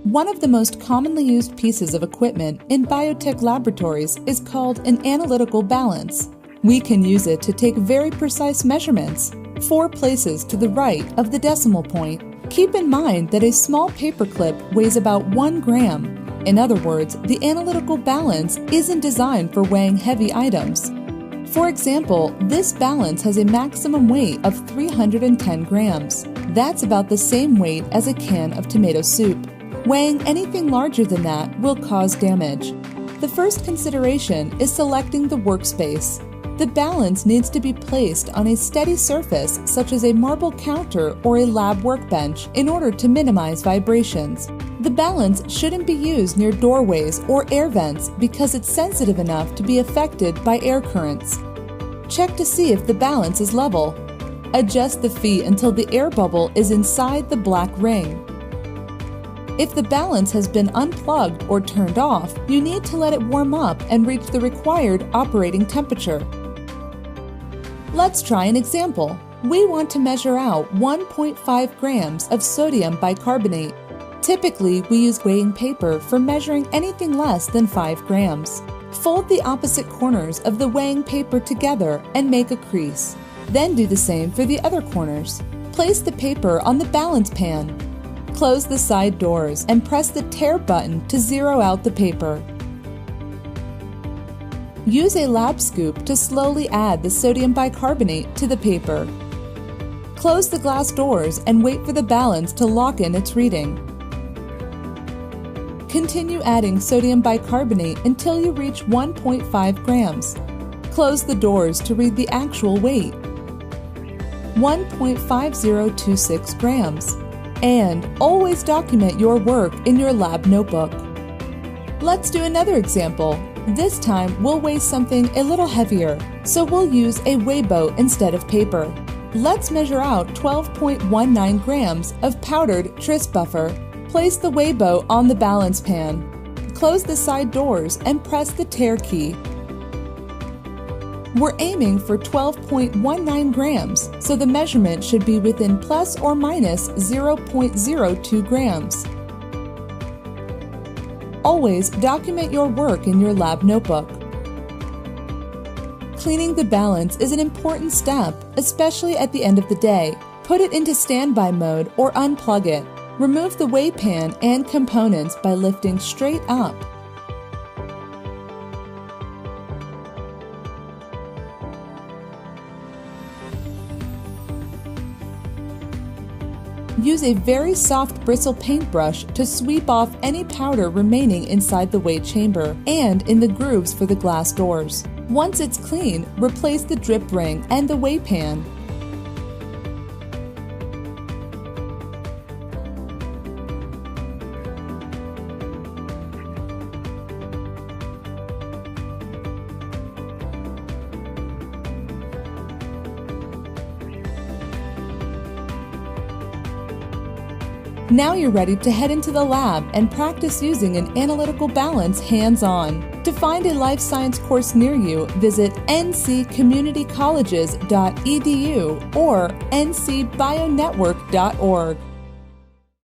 One of the most commonly used pieces of equipment in biotech laboratories is called an analytical balance. We can use it to take very precise measurements, 4 places to the right of the decimal point. Keep in mind that a small paperclip weighs about 1 gram. In other words, the analytical balance isn't designed for weighing heavy items. For example, this balance has a maximum weight of 310 grams. That's about the same weight as a can of tomato soup. Weighing anything larger than that will cause damage. The first consideration is selecting the workspace. The balance needs to be placed on a steady surface such as a marble counter or a lab workbench in order to minimize vibrations. The balance shouldn't be used near doorways or air vents because it's sensitive enough to be affected by air currents. Check to see if the balance is level. Adjust the feet until the air bubble is inside the black ring. If the balance has been unplugged or turned off, you need to let it warm up and reach the required operating temperature. Let's try an example. We want to measure out 1.5 grams of sodium bicarbonate. Typically, we use weighing paper for measuring anything less than 5 grams. Fold the opposite corners of the weighing paper together and make a crease. Then do the same for the other corners. Place the paper on the balance pan. Close the side doors and press the tare button to zero out the paper. Use a lab scoop to slowly add the sodium bicarbonate to the paper. Close the glass doors and wait for the balance to lock in its reading. Continue adding sodium bicarbonate until you reach 1.5 grams. Close the doors to read the actual weight, 1.5026 grams. And always document your work in your lab notebook. Let's do another example. This time we'll weigh something a little heavier, so we'll use a weigh boat instead of paper. Let's measure out 12.19 grams of powdered tris buffer. Place the weigh boat on the balance pan. Close the side doors and press the tare key. We're aiming for 12.19 grams, so the measurement should be within plus or minus 0.02 grams. Always document your work in your lab notebook. Cleaning the balance is an important step, especially at the end of the day. Put it into standby mode or unplug it. Remove the weigh pan and components by lifting straight up. Use a very soft bristle paintbrush to sweep off any powder remaining inside the weigh chamber and in the grooves for the glass doors. Once it's clean, replace the drip ring and the weigh pan. Now you're ready to head into the lab and practice using an analytical balance hands-on. To find a life science course near you, visit ncommunitycolleges.edu or ncbionetwork.org.